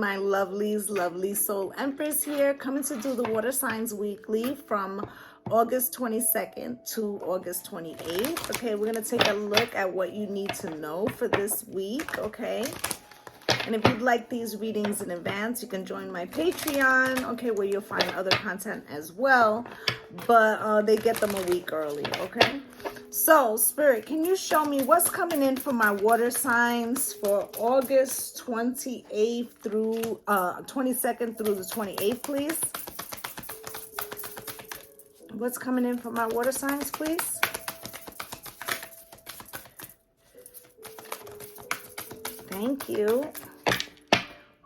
my lovelies, lovely soul Empress here, coming to do the water signs weekly from August 22nd to August 28th. Okay, we're going to take a look at what you need to know for this week, okay? And if you'd like these readings in advance, you can join my Patreon, okay, where you'll find other content as well, but they get them a week early, okay? So, Spirit, can you show me what's coming in for my water signs for August 28th through 22nd through the 28th, please? What's coming in for my water signs, please? Thank you.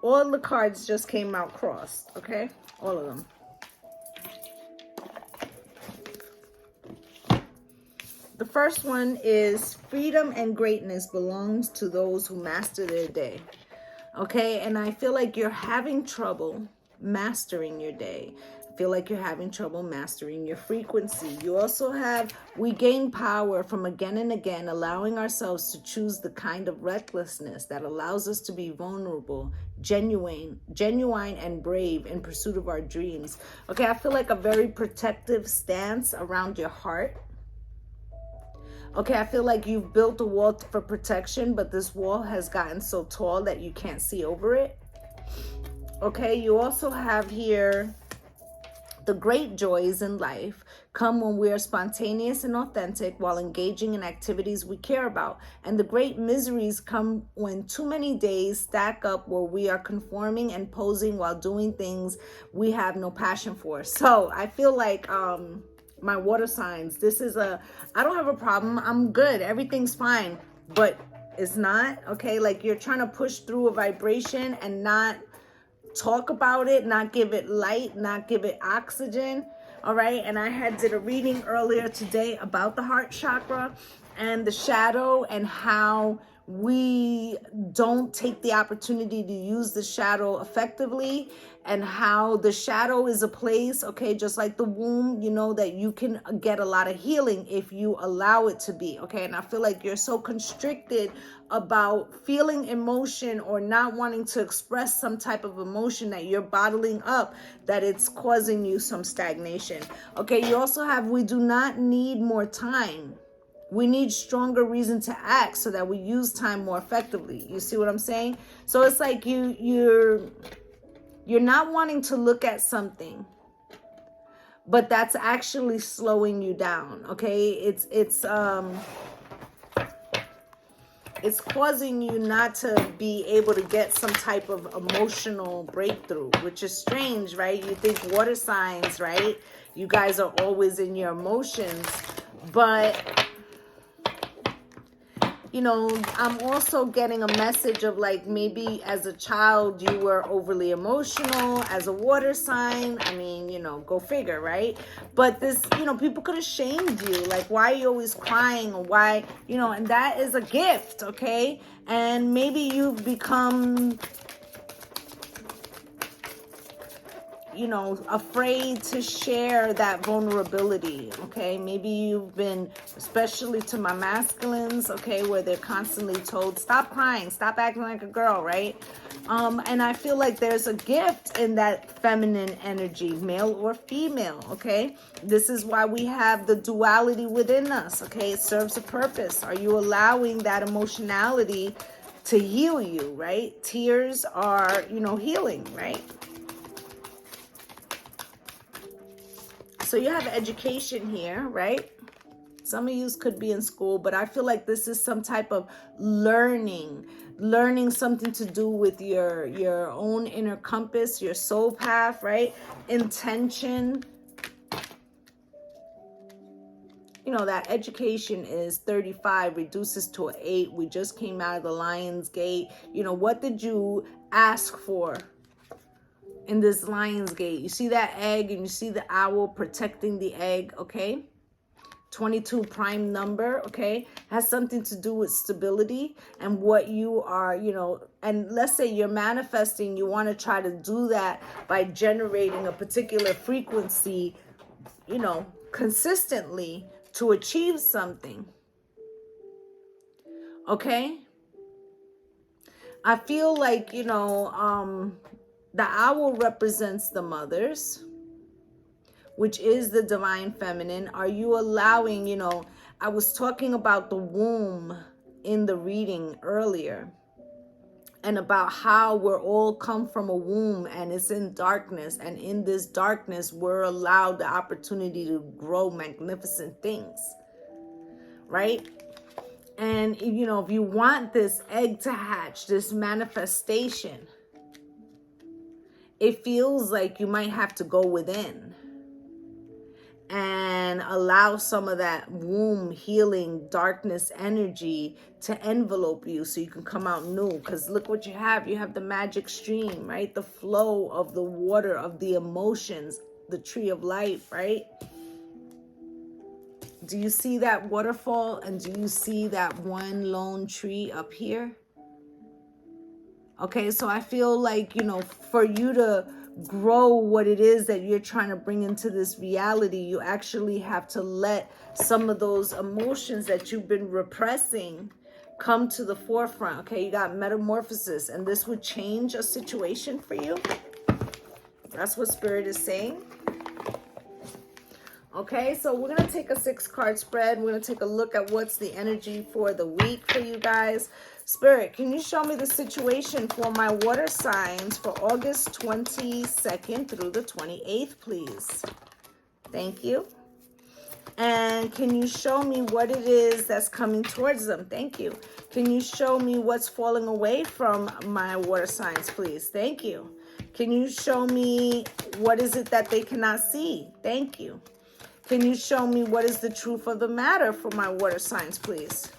All the cards just came out crossed, okay? All of them. The first one is freedom and greatness belongs to those who master their day. Okay, and I feel like you're having trouble mastering your day. I feel like you're having trouble mastering your frequency. You also have, we gain power from again and again, allowing ourselves to choose the kind of recklessness that allows us to be vulnerable, genuine and brave in pursuit of our dreams. Okay, I feel like a very protective stance around your heart. Okay, I feel like you've built a wall for protection, but this wall has gotten so tall that you can't see over it. Okay, you also have here the great joys in life come when we are spontaneous and authentic while engaging in activities we care about. And the great miseries come when too many days stack up where we are conforming and posing while doing things we have no passion for. So I feel like my water signs, this is I don't have a problem, I'm good, everything's fine, but it's not, okay? Like you're trying to push through a vibration and not talk about it, not give it light, not give it oxygen, all right? And I did a reading earlier today about the heart chakra and the shadow and how we don't take the opportunity to use the shadow effectively, and how the shadow is a place, okay, just like the womb, you know, that you can get a lot of healing if you allow it to be, okay? And I feel like you're so constricted about feeling emotion or not wanting to express some type of emotion that you're bottling up, that it's causing you some stagnation, okay? You also have, we do not need more time. We need stronger reason to act so that we use time more effectively. You see what I'm saying? So it's like you're not wanting to look at something, but that's actually slowing you down. Okay, it's causing you not to be able to get some type of emotional breakthrough, which is strange, right? You think water signs, right? You guys are always in your emotions, but you know, I'm also getting a message of like maybe as a child you were overly emotional as a water sign. I mean, you know, go figure, right? But this, you know, people could have shamed you. Like, why are you always crying? Or why, you know, and that is a gift, okay? And maybe you've become, you know, afraid to share that vulnerability, okay? Maybe you've been, especially to my masculines, okay, where they're constantly told, stop crying, stop acting like a girl, right? And I feel like there's a gift in that feminine energy, male or female, okay? This is why we have the duality within us, okay? It serves a purpose. Are you allowing that emotionality to heal you, right? Tears are, you know, healing, right? So you have education here, right? Some of you could be in school, but I feel like this is some type of learning something to do with your own inner compass, your soul path, right? Intention. You know, that education is 35, reduces to an 8. We just came out of the Lion's Gate. You know, what did you ask for in this Lion's Gate? You see that egg and you see the owl protecting the egg, okay? 22 prime number, okay? Has something to do with stability and what you are, you know, and let's say you're manifesting, you want to try to do that by generating a particular frequency, you know, consistently to achieve something, okay? I feel like, you know, the owl represents the mothers, which is the divine feminine. Are you allowing, you know, I was talking about the womb in the reading earlier, and about how we're all come from a womb and it's in darkness. And in this darkness, we're allowed the opportunity to grow magnificent things, right? And, you know, if you want this egg to hatch, this manifestation, it feels like you might have to go within and allow some of that womb healing darkness energy to envelope you so you can come out new. Because look what you have the magic stream, right? The flow of the water, of the emotions, the tree of life, right? Do you see that waterfall? And do you see that one lone tree up here? Okay, so I feel like, you know, for you to grow what it is that you're trying to bring into this reality, you actually have to let some of those emotions that you've been repressing come to the forefront. Okay, you got metamorphosis, and this would change a situation for you. That's what Spirit is saying. Okay, so we're going to take a 6-card spread. We're going to take a look at what's the energy for the week for you guys. Spirit, can you show me the situation for my water signs for August 22nd through the 28th, please? Thank you. And can you show me what it is that's coming towards them? Thank you. Can you show me what's falling away from my water signs, please? Thank you. Can you show me what is it that they cannot see? Thank you. Can you show me what is the truth of the matter for my water signs, please?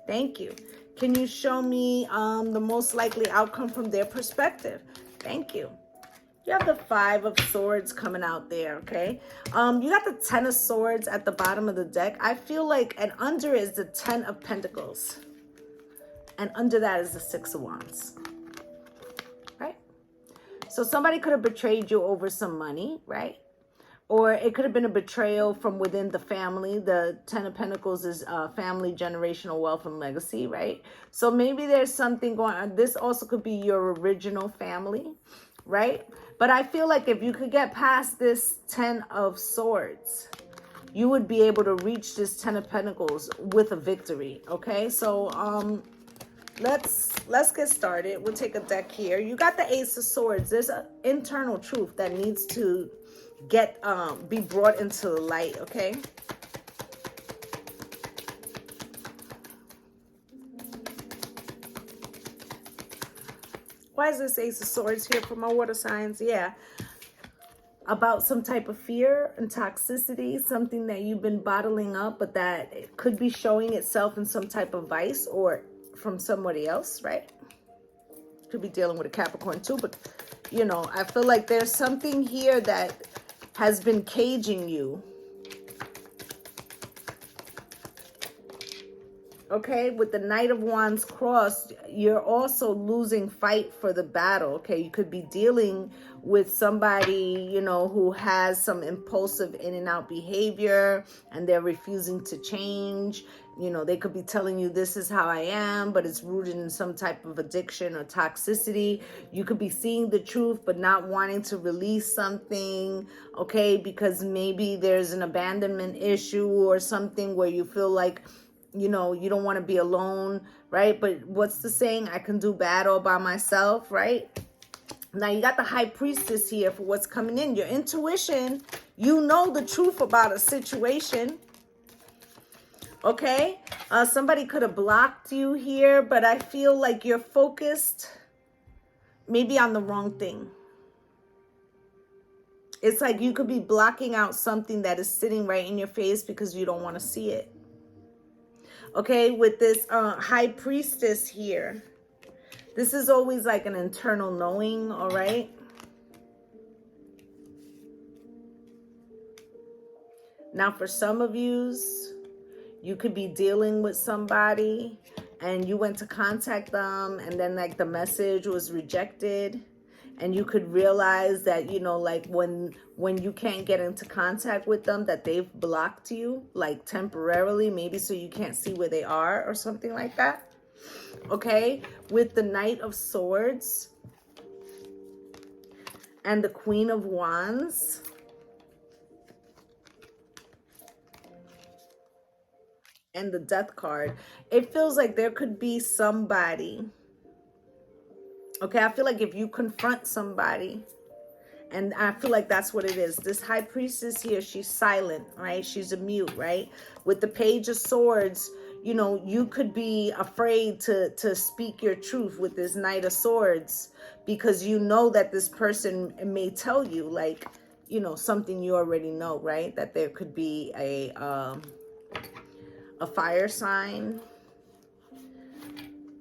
Thank you. Can you show me the most likely outcome from their perspective? Thank you. You have the 5 of Swords coming out there, okay? You got the 10 of Swords at the bottom of the deck. I feel like, and under is the 10 of Pentacles. And under that is the 6 of Wands, right? So somebody could have betrayed you over some money, right? Or it could have been a betrayal from within the family. The 10 of Pentacles is family, generational wealth, and legacy, right? So maybe there's something going on. This also could be your original family, right? But I feel like if you could get past this 10 of Swords, you would be able to reach this 10 of Pentacles with a victory, okay? So let's get started. We'll take a deck here. You got the Ace of Swords. There's an internal truth that needs to be brought into the light, okay? Why is this Ace of Swords here for my water signs? Yeah, about some type of fear and toxicity, something that you've been bottling up, but that it could be showing itself in some type of vice or from somebody else, right? Could be dealing with a Capricorn too, but you know, I feel like there's something here that has been caging you. Okay, with the Knight of Wands crossed, you're also losing fight for the battle. Okay, you could be dealing with somebody, you know, who has some impulsive in and out behavior and they're refusing to change. You know, they could be telling you this is how I am, but it's rooted in some type of addiction or toxicity. You could be seeing the truth, but not wanting to release something, okay, because maybe there's an abandonment issue or something where you feel like, you know, you don't want to be alone, right? But what's the saying? I can do bad all by myself, right? Now you got the High Priestess here for what's coming in. Your intuition, you know the truth about a situation. Okay, somebody could have blocked you here, but I feel like you're focused maybe on the wrong thing. It's like you could be blocking out something that is sitting right in your face because you don't want to see it. Okay, with this High Priestess here, this is always like an internal knowing, all right? Now, for some of yous, you could be dealing with somebody and you went to contact them and then like the message was rejected. And you could realize that, you know, like when you can't get into contact with them, that they've blocked you, like temporarily, maybe so you can't see where they are or something like that. okay, with the Knight of Swords and the Queen of Wands. And the Death card. It feels like there could be somebody. Okay, I feel like if you confront somebody, and I feel like that's what it is. This High Priestess here, she's silent, right? She's a mute, right? With the Page of Swords, you know, you could be afraid to speak your truth with this Knight of Swords, because you know that this person may tell you, like, you know, something you already know, right? That there could be a fire sign,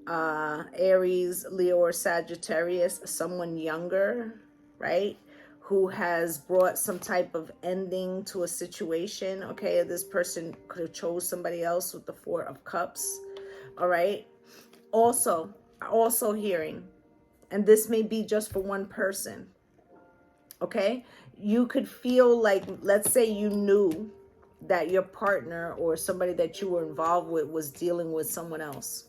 Aries, Leo, or Sagittarius, someone younger, right, who has brought some type of ending to a situation. Okay, this person could have chose somebody else with the Four of Cups. All right, also hearing, and this may be just for one person. Okay, you could feel like, let's say you knew that your partner or somebody that you were involved with was dealing with someone else,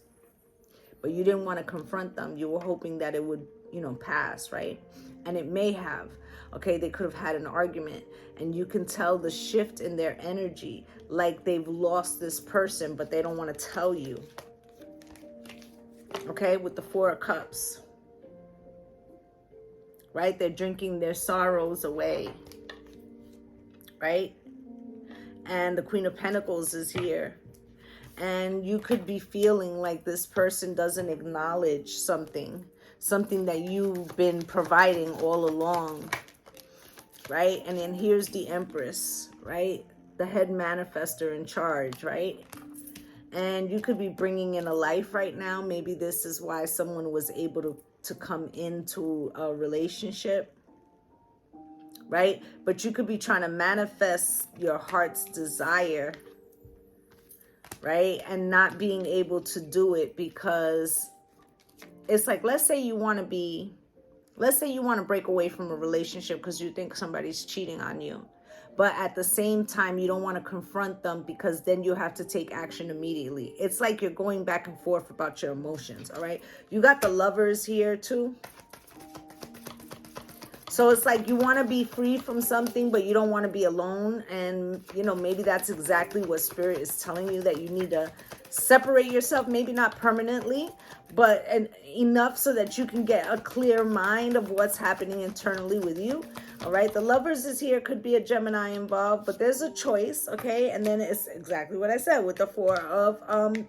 but you didn't want to confront them. You were hoping that it would, you know, pass, right? And it may have. Okay, they could have had an argument, and you can tell the shift in their energy, like they've lost this person, but they don't want to tell you. Okay, with the Four of Cups, right? They're drinking their sorrows away, right? And the Queen of Pentacles is here. And you could be feeling like this person doesn't acknowledge something that you've been providing all along, right? And then here's the Empress, right? The head manifester in charge, right? And you could be bringing in a life right now. Maybe this is why someone was able to come into a relationship, right? But you could be trying to manifest your heart's desire, right? And not being able to do it because it's like, let's say you want to break away from a relationship because you think somebody's cheating on you. But at the same time, you don't want to confront them because then you have to take action immediately. It's like you're going back and forth about your emotions, all right? You got the Lovers here too. So it's like you want to be free from something, but you don't want to be alone. And, you know, maybe that's exactly what Spirit is telling you, that you need to separate yourself, maybe not permanently, but enough so that you can get a clear mind of what's happening internally with you. All right, the Lovers is here. Could be a Gemini involved, but there's a choice, okay? And then it's exactly what I said with the Four of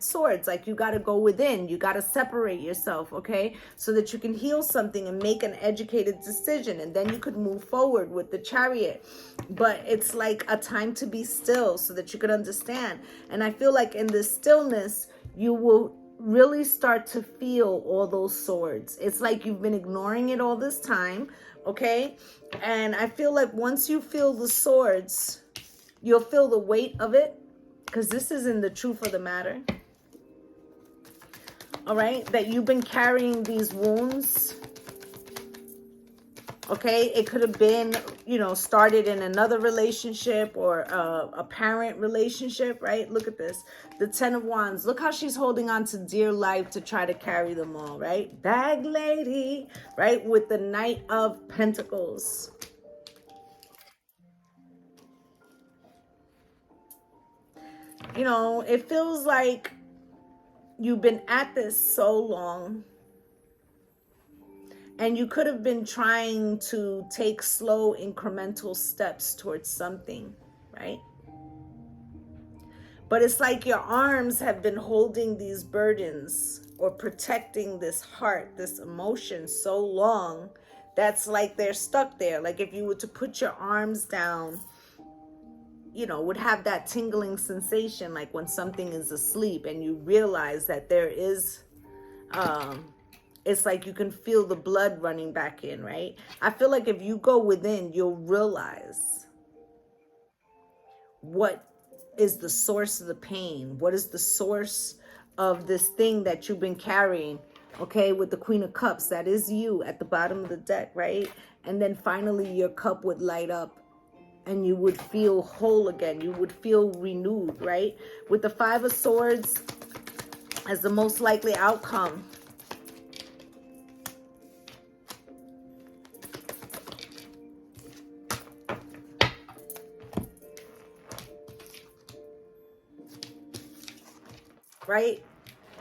Swords. Like, you got to go within. You got to separate yourself, okay? So that you can heal something and make an educated decision. And then you could move forward with the Chariot. But it's like a time to be still so that you could understand. And I feel like in this stillness, you will really start to feel all those swords. It's like you've been ignoring it all this time, okay? And I feel like once you feel the swords, you'll feel the weight of it, because this is in the truth of the matter. All right, that you've been carrying these wounds. Okay, it could have been, you know, started in another relationship or a parent relationship, right? Look at this. The Ten of Wands. Look how she's holding on to dear life to try to carry them all, right? Bag lady, right? With the Knight of Pentacles. You know, it feels like you've been at this so long. And you could have been trying to take slow incremental steps towards something, right? But it's like your arms have been holding these burdens or protecting this heart, this emotion so long, that's like they're stuck there. Like if you were to put your arms down, you know, would have that tingling sensation like when something is asleep and you realize that there is... it's like you can feel the blood running back in, right? I feel like if you go within, you'll realize what is the source of the pain. What is the source of this thing that you've been carrying, okay? With the Queen of Cups, that is you at the bottom of the deck, right? And then finally your cup would light up and you would feel whole again. You would feel renewed, right? With the Five of Swords, as the most likely outcome. Right?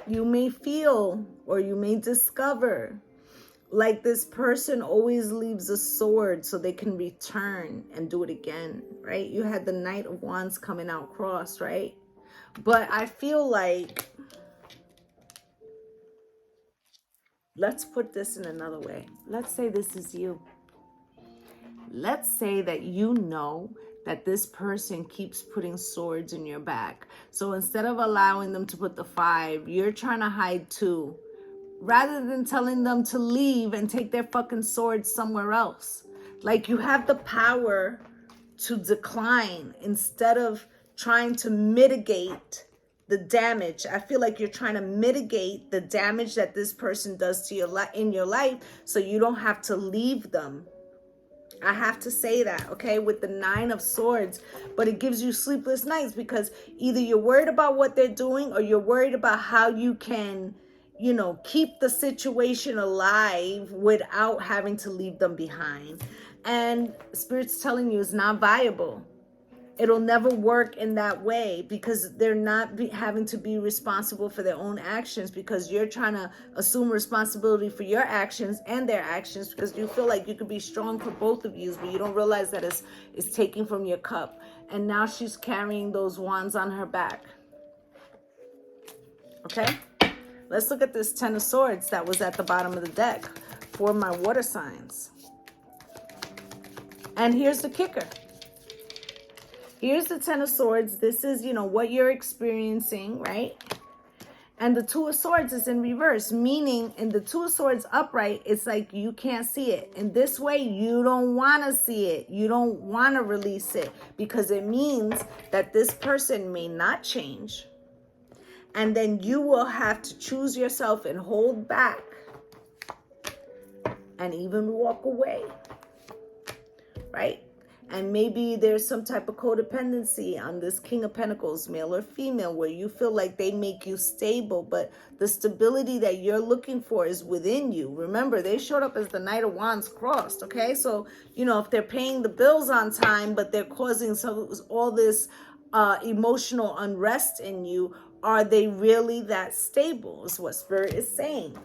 You may feel or you may discover like this person always leaves a sword so they can return and do it again, right? You had the Knight of Wands coming out crossed, right? But I feel like, let's put this in another way. Let's say this is you. Let's say that you know that this person keeps putting swords in your back. So instead of allowing them to put the 5, you're trying to hide 2. Rather than telling them to leave and take their fucking swords somewhere else. Like, you have the power to decline instead of trying to mitigate the damage. I feel like you're trying to mitigate the damage that this person does to your in your life so you don't have to leave them. I have to say that, okay, with the 9 of Swords, but it gives you sleepless nights because either you're worried about what they're doing or you're worried about how you can, you know, keep the situation alive without having to leave them behind. And Spirit's telling you it's not viable. It'll never work in that way because they're not having to be responsible for their own actions because you're trying to assume responsibility for your actions and their actions because you feel like you could be strong for both of you, but you don't realize that it's taking from your cup. And now she's carrying those wands on her back. Okay? Let's look at this 10 of Swords that was at the bottom of the deck for my water signs. And here's the kicker. Here's the 10 of Swords. This is, you know, what you're experiencing, right? And the 2 of Swords is in reverse, meaning in the 2 of Swords upright, it's like you can't see it. In this way, you don't want to see it. You don't want to release it because it means that this person may not change. And then you will have to choose yourself and hold back and even walk away, right? And maybe there's some type of codependency on this King of Pentacles, male or female, where you feel like they make you stable, but the stability that you're looking for is within you. Remember, they showed up as the Knight of Wands crossed, okay? So, you know, if they're paying the bills on time, but they're causing all this emotional unrest in you, are they really that stable is what Spirit is saying.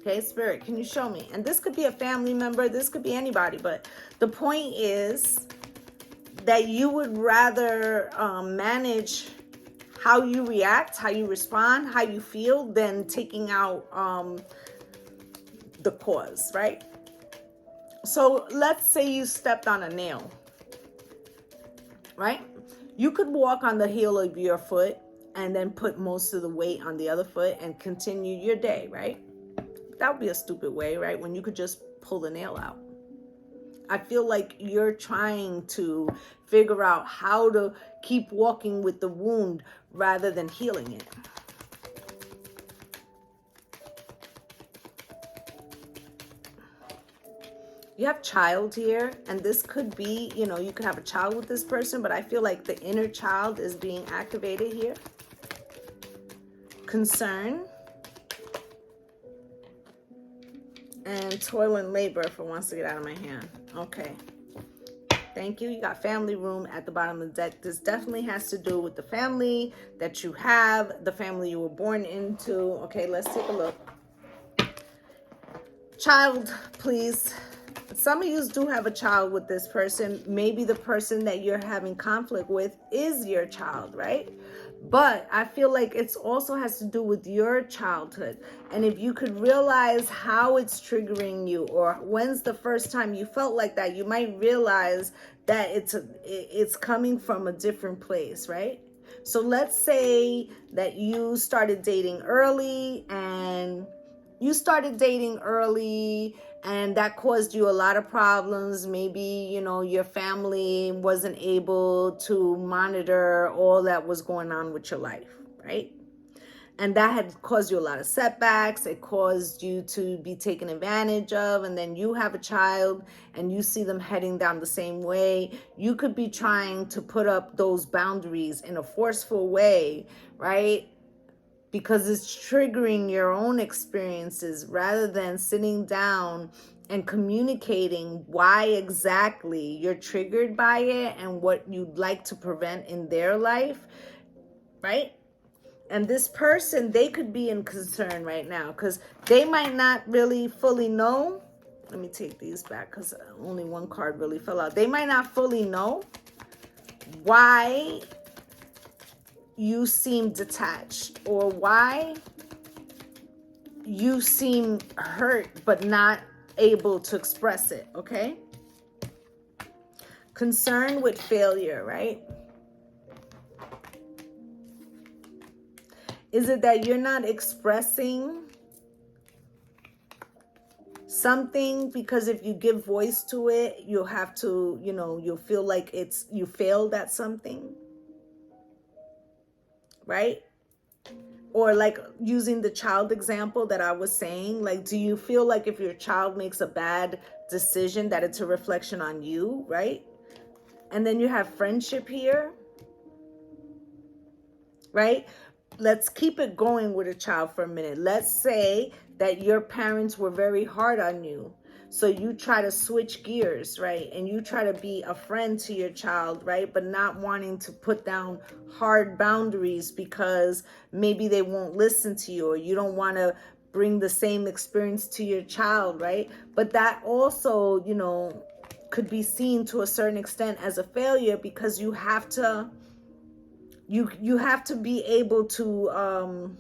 Okay, Spirit, can you show me? And this could be a family member. This could be anybody. But the point is that you would rather manage how you react, how you respond, how you feel, than taking out the cause, right? So let's say you stepped on a nail, right? You could walk on the heel of your foot and then put most of the weight on the other foot and continue your day, right? That would be a stupid way, right? When you could just pull the nail out. I feel like you're trying to figure out how to keep walking with the wound rather than healing it. You have child here, and this could be, you know, you could have a child with this person, but I feel like the inner child is being activated here. Concern. And toil and labor if it wants to get out of my hand. Okay. Thank you. You got family room at the bottom of the deck. This definitely has to do with the family that you have, the family you were born into. Okay, let's take a look. Child, please. Some of you do have a child with this person. Maybe the person that you're having conflict with is your child, right? But I feel like it also has to do with your childhood. And if you could realize how it's triggering you, or when's the first time you felt like that, you might realize that it's coming from a different place, right? So let's say that you started dating early and that caused you a lot of problems. Maybe, you know, your family wasn't able to monitor all that was going on with your life, right? And that had caused you a lot of setbacks. It caused you to be taken advantage of. And then you have a child and you see them heading down the same way. You could be trying to put up those boundaries in a forceful way, right? because it's triggering your own experiences rather than sitting down and communicating why exactly you're triggered by it and what you'd like to prevent in their life, right? And this person, they could be in concern right now because they might not really fully know. Let me take these back because only one card really fell out. They might not fully know why you seem detached or why you seem hurt but not able to express it, okay? Concern with failure, right? Is it that you're not expressing something because if you give voice to it, you'll have to, you'll feel like you failed at something, right? Or like using the child example that I was saying, like, do you feel like if your child makes a bad decision that it's a reflection on you, right? And then you have friendship here, right? Let's keep it going with a child for a minute. Let's say that your parents were very hard on you. So you try to switch gears, right? And you try to be a friend to your child, right? But not wanting to put down hard boundaries because maybe they won't listen to you or you don't want to bring the same experience to your child, right? But that also, could be seen to a certain extent as a failure because you have to be able to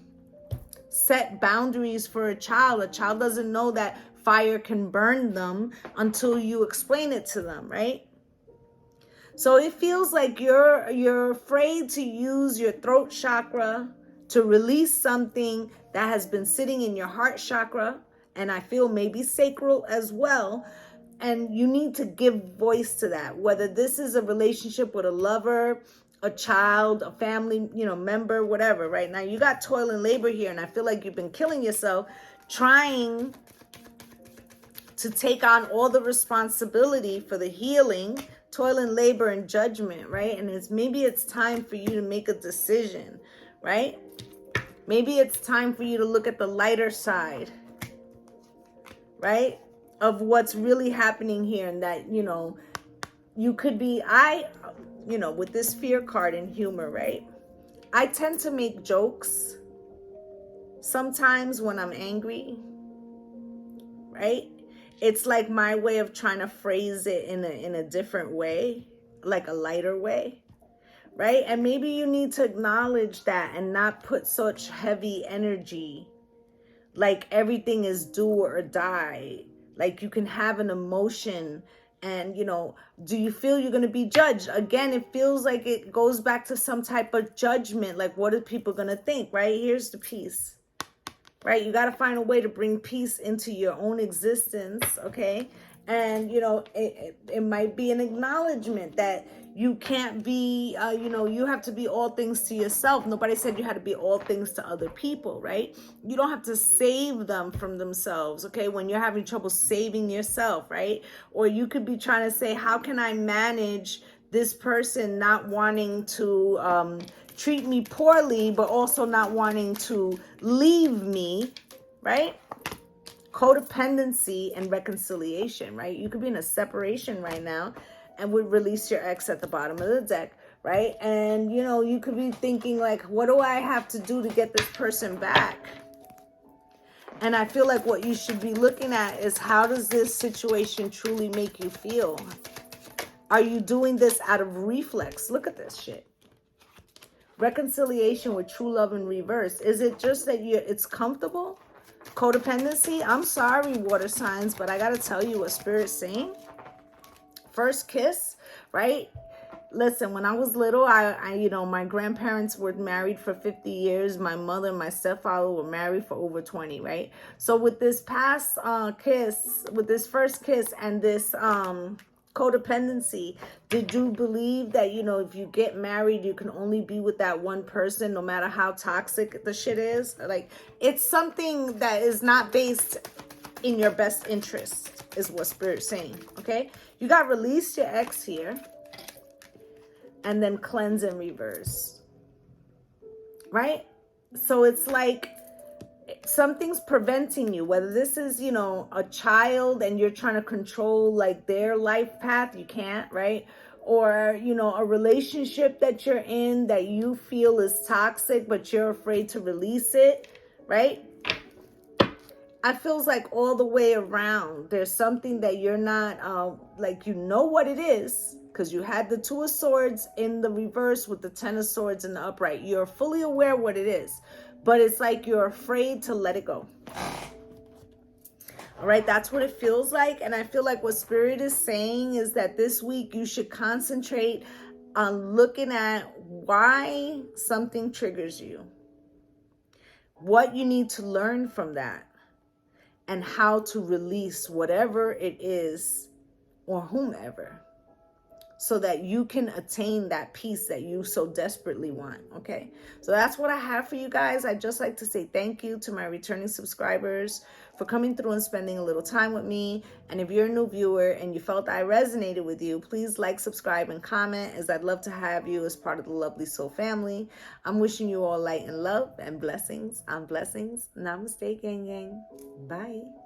set boundaries for a child. A child doesn't know that fire can burn them until you explain it to them, right? So it feels like you're afraid to use your throat chakra to release something that has been sitting in your heart chakra, and I feel maybe sacral as well. And you need to give voice to that, whether this is a relationship with a lover, a child, a family, member, whatever. Right now, you got toil and labor here, and I feel like you've been killing yourself trying to take on all the responsibility for the healing, toil and labor and judgment, right? And maybe it's time for you to make a decision, right? Maybe it's time for you to look at the lighter side, right? Of what's really happening here, and that, you could be, with this fear card and humor, right? I tend to make jokes sometimes when I'm angry, right? It's like my way of trying to phrase it in a different way, like a lighter way, right? And maybe you need to acknowledge that and not put such heavy energy, like everything is do or die. Like you can have an emotion and, do you feel you're going to be judged? Again, it feels like it goes back to some type of judgment. Like, what are people going to think, right? Here's the piece, right? You got to find a way to bring peace into your own existence, okay? And, it might be an acknowledgement that you can't be, you have to be all things to yourself. Nobody said you had to be all things to other people, right? You don't have to save them from themselves, okay? When you're having trouble saving yourself, right? Or you could be trying to say, how can I manage this person not wanting to treat me poorly, but also not wanting to leave me, right? Codependency and reconciliation, right? You could be in a separation right now and would release your ex at the bottom of the deck, right? And, you could be thinking like, what do I have to do to get this person back? And I feel like what you should be looking at is, how does this situation truly make you feel? Are you doing this out of reflex? Look at this shit. Reconciliation with true love in reverse. Is it just that it's comfortable? Codependency? I'm sorry, water signs, but I gotta tell you what Spirit's saying. First kiss, right? Listen, when I was little, I my grandparents were married for 50 years. My mother and my stepfather were married for over 20, right? So with this past kiss, with this first kiss and this codependency, did you believe that, if you get married, you can only be with that one person, no matter how toxic the shit is? Like, it's something that is not based in your best interest, is what Spirit's saying, okay? You got release your ex here, and then cleanse and reverse, right? So it's like something's preventing you, whether this is, you know, a child and you're trying to control like their life path, you can't, right? Or, you know, a relationship that you're in that you feel is toxic, but you're afraid to release it, right? I feels like all the way around, there's something that you're not, like, you know what it is, because you had the Two of Swords in the reverse with the Ten of Swords in the upright. You're fully aware what it is, but it's like you're afraid to let it go. All right, that's what it feels like. And I feel like what Spirit is saying is that this week you should concentrate on looking at why something triggers you, what you need to learn from that, and how to release whatever it is or whomever, so that you can attain that peace that you so desperately want. Okay, so that's what I have for you guys. I'd just like to say thank you to my returning subscribers for coming through and spending a little time with me. And if you're a new viewer and you felt I resonated with you, please like, subscribe, and comment, as I'd love to have you as part of the Lovely Soul family. I'm wishing you all light and love and blessings on blessings. Namaste, gang gang. Bye.